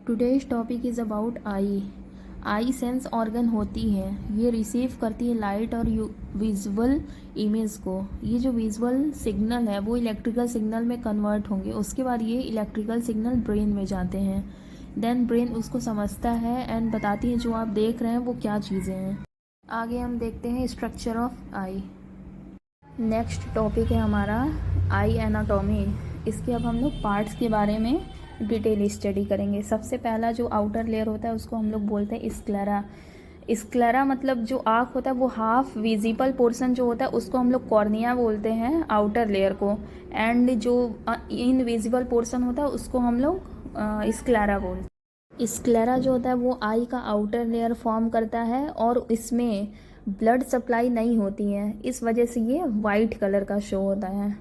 Today's topic is about I. I sense organ होती है, ये रिसीव करती है लाइट और विजुअल इमेज को। ये जो विजुअल सिग्नल है वो इलेक्ट्रिकल सिग्नल में कन्वर्ट होंगे, उसके बाद ये इलेक्ट्रिकल सिग्नल ब्रेन में जाते हैं। देन ब्रेन उसको समझता है एंड बताती है जो आप देख रहे हैं वो क्या चीज़ें हैं। आगे हम देखते हैं structure of I. Next topic है हमारा आई एनाटॉमी। इसके अब हम लोग पार्ट्स के बारे में डिटेल स्टडी करेंगे। सबसे पहला जो आउटर लेयर होता है उसको हम लोग बोलते हैं स्क्लेरा। स्क्लेरा मतलब जो आँख होता है वो हाफ विजिबल पोर्शन जो होता है उसको हम लोग कॉर्निया बोलते हैं आउटर लेयर को, एंड जो इनविजिबल पोर्शन होता है उसको हम लोग स्क्लेरा बोलते हैं। स्क्लेरा जो होता है वो आई का आउटर लेयर फॉर्म करता है और इसमें ब्लड सप्लाई नहीं होती है, इस वजह से ये वाइट कलर का शो होता है।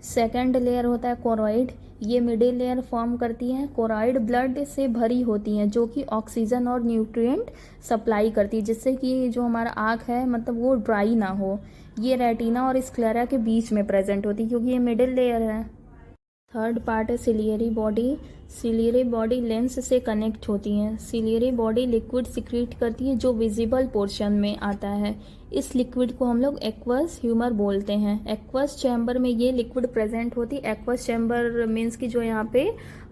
सेकेंड लेयर होता है कोरॉइड। ये मिडिल लेयर फॉर्म करती है। कोरॉइड ब्लड से भरी होती हैं जो कि ऑक्सीजन और न्यूट्रिएंट सप्लाई करती है, जिससे कि जो हमारा आँख है मतलब वो ड्राई ना हो। ये रेटिना और स्क्लेरा के बीच में प्रेजेंट होती है क्योंकि ये मिडिल लेयर है। थर्ड पार्ट है ciliary body. Ciliary body lens से कनेक्ट होती हैं। सिलियरी बॉडी लिक्विड सिक्रीट करती है जो विजिबल पोर्शन में आता है। इस लिक्विड को हम लोग एक्वस ह्यूमर बोलते हैं। एक्वस चैम्बर में ये लिक्विड प्रेजेंट होती है। एक्वस चैम्बर मीन्स कि जो यहाँ पे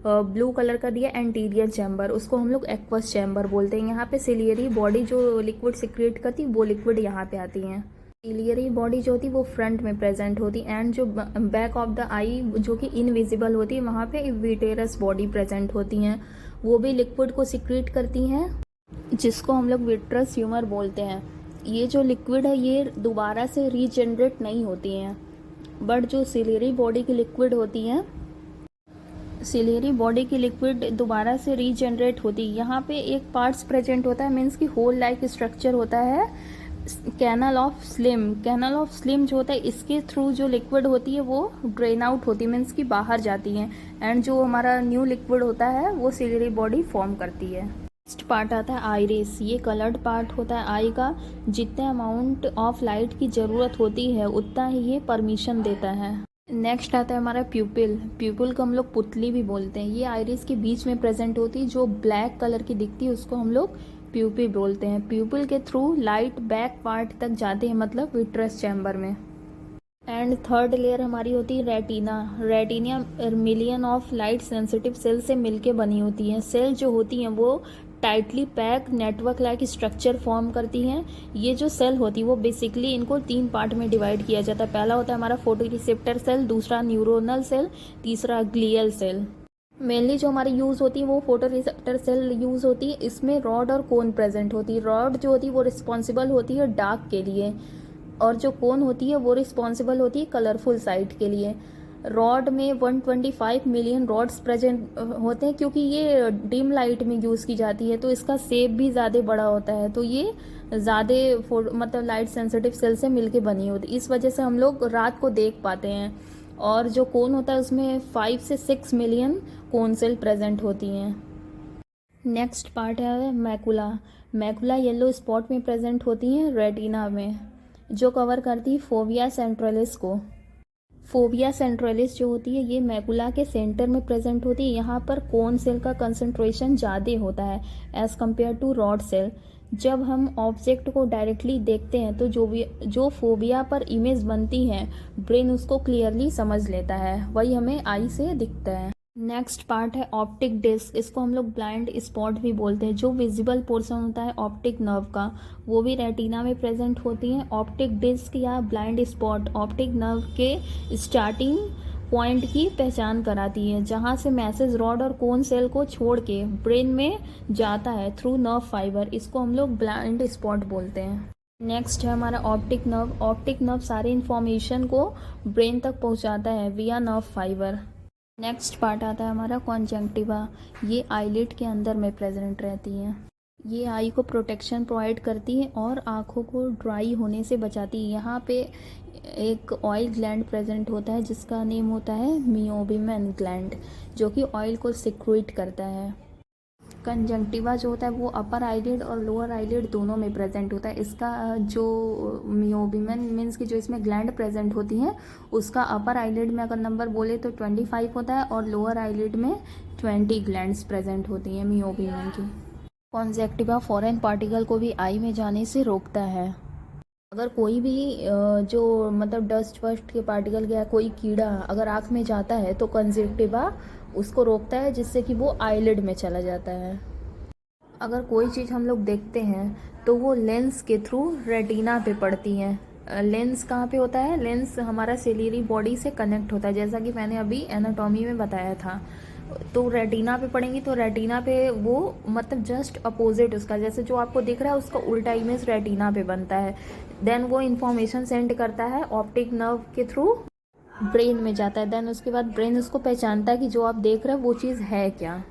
ब्लू कलर का दिया एंटीरियर चैम्बर, उसको हम लोग एक्वस चैम्बर बोलते हैं। यहाँ पे सिलियरी बॉडी जो लिक्विड सिक्रीट करती है वो लिक्विड यहाँ पे आती हैं। सिलियरी बॉडी जो होती है वो फ्रंट में प्रेजेंट होती है, एंड जो बैक ऑफ द आई जो कि इनविजिबल होती है वहाँ पे विटेरस बॉडी प्रेजेंट होती हैं। वो भी लिक्विड को सिक्रीट करती हैं जिसको हम लोग विट्रस ह्यूमर बोलते हैं। ये जो लिक्विड है ये दोबारा से रीजनरेट नहीं होती हैं, बट जो सिलियरी बॉडी की लिक्विड होती है, सिलियरी बॉडी की लिक्विड दोबारा से रीजनरेट होती है। यहाँ पे एक पार्ट्स प्रेजेंट होता है, मीन्स की होल लाइक स्ट्रक्चर होता है canal of Schlemm. Canal of Schlemm जो होता है इसके थ्रू जो लिक्विड होती है वो ड्रेन आउट होती है, मीन्स कि बाहर जाती है, एंड जो हमारा न्यू लिक्विड होता है वो सिलियरी बॉडी फॉर्म करती है। नेक्स्ट पार्ट आता है आइरिस। ये कलर्ड पार्ट होता है आई का। जितने अमाउंट ऑफ लाइट की ज़रूरत होती है उतना ही ये परमिशन देता है। नेक्स्ट आता है हमारा प्यूपिल। प्यूपिल को हम लोग पुतली भी बोलते हैं। ये आइरिस के बीच में प्रेजेंट होती है, जो ब्लैक कलर की दिखती है उसको हम लोग प्यूपिल बोलते हैं। प्यूपिल के थ्रू लाइट बैक पार्ट तक जाते हैं, मतलब विट्रस चैम्बर में। एंड थर्ड लेयर हमारी होती है retina. Retina million of light sensitive cell से मिलके बनी होती हैं। सेल जो होती हैं वो tightly pack network like structure form करती हैं। ये जो सेल होती है वो बेसिकली इनको 3 पार्ट में डिवाइड किया जाता है। पहला होता है हमारा फोटो रिसेप्टर सेल, दूसरा न्यूरोनल सेल, तीसरा ग्लियल सेल। मेनली जो हमारी यूज़ होती है वो फोटो रिसेप्टर सेल यूज़ होती है। इसमें रॉड और कोन प्रेजेंट होती है। रॉड जो होती है वो रिस्पॉन्सिबल होती है डार्क के लिए, और जो कोन होती है वो रिस्पॉन्सिबल होती है कलरफुल साइड के लिए। रॉड में 125 मिलियन रॉड्स प्रेजेंट होते हैं क्योंकि ये डिम लाइट में यूज़ की जाती है, तो इसका शेप भी ज़्यादा बड़ा होता है, तो ये ज़्यादा मतलब लाइट सेंसिटिव सेल से मिलके बनी होती है, इस वजह से हम लोग रात को देख पाते हैं। और जो कोन होता है उसमें 5 से 6 मिलियन कोन सेल प्रेजेंट होती हैं। नेक्स्ट पार्ट है मैकुला। मैकुला येलो स्पॉट में प्रेजेंट होती हैं रेटिना में, जो कवर करती है फोविया सेंट्रलिस को। फोविया सेंट्रलिस जो होती है ये मैकुला के सेंटर में प्रेजेंट होती है। यहाँ पर कोन सेल का कंसंट्रेशन ज़्यादा होता है as compare to rod cell. जब हम ऑब्जेक्ट को डायरेक्टली देखते हैं तो जो फोबिया पर इमेज बनती है ब्रेन उसको क्लियरली समझ लेता है, वही हमें आई से दिखता है। नेक्स्ट पार्ट है ऑप्टिक डिस्क। इसको हम लोग ब्लाइंड स्पॉट भी बोलते हैं। जो विजिबल पोर्शन होता है ऑप्टिक नर्व का वो भी रेटिना में प्रेजेंट होती है। ऑप्टिक डिस्क या ब्लाइंड स्पॉट ऑप्टिक नर्व के स्टार्टिंग पॉइंट की पहचान कराती है, जहां से मैसेज रॉड और कोन सेल को छोड़ के ब्रेन में जाता है थ्रू नर्व फाइबर। इसको हम लोग ब्लाइंड स्पॉट बोलते हैं। नेक्स्ट है हमारा ऑप्टिक नर्व। ऑप्टिक नर्व सारी इन्फॉर्मेशन को ब्रेन तक पहुंचाता है विया नर्व फाइबर। नेक्स्ट पार्ट आता है हमारा कॉन्जंक्टिवा। ये आईलिड के अंदर में प्रेजेंट रहती है। ये आई को प्रोटेक्शन प्रोवाइड करती है और आँखों को ड्राई होने से बचाती है। यहाँ पे एक ऑयल ग्लैंड प्रेजेंट होता है जिसका नेम होता है मियोबिमन ग्लैंड, जो कि ऑयल को सिक्रीट करता है। कंजंक्टिवा जो होता है वो अपर आईलिड और लोअर आईलिड दोनों में प्रेजेंट होता है। इसका जो मियोबियम मीन्स कि जो इसमें ग्लैंड प्रेजेंट होती हैं उसका अपर आईलिड में अगर नंबर बोले तो 25 होता है और लोअर आईलिड में 20 ग्लैंड्स प्रेजेंट होती हैं मियोबियम की। कॉन्जेक्टिवा फॉरेन पार्टिकल को भी आई में जाने से रोकता है। अगर कोई भी जो मतलब डस्ट वस्ट के पार्टिकल या कोई कीड़ा अगर आँख में जाता है तो कंजक्टिवा उसको रोकता है जिससे कि वो आईलिड में चला जाता है। अगर कोई चीज़ हम लोग देखते हैं तो वो लेंस के थ्रू रेटिना पे पड़ती हैं। लेंस कहाँ पे होता है? लेंस हमारा सेलियरी बॉडी से कनेक्ट होता है, जैसा कि मैंने अभी एनाटॉमी में बताया था। तो रेटिना पे पड़ेंगी तो रेटिना पे वो मतलब जस्ट अपोजिट उसका, जैसे जो आपको दिख रहा है उसका उल्टा इमेज रेटिना पे बनता है। देन वो इंफॉर्मेशन सेंड करता है ऑप्टिक नर्व के थ्रू ब्रेन में जाता है। देन उसके बाद ब्रेन उसको पहचानता है कि जो आप देख रहे हैं वो चीज़ है क्या।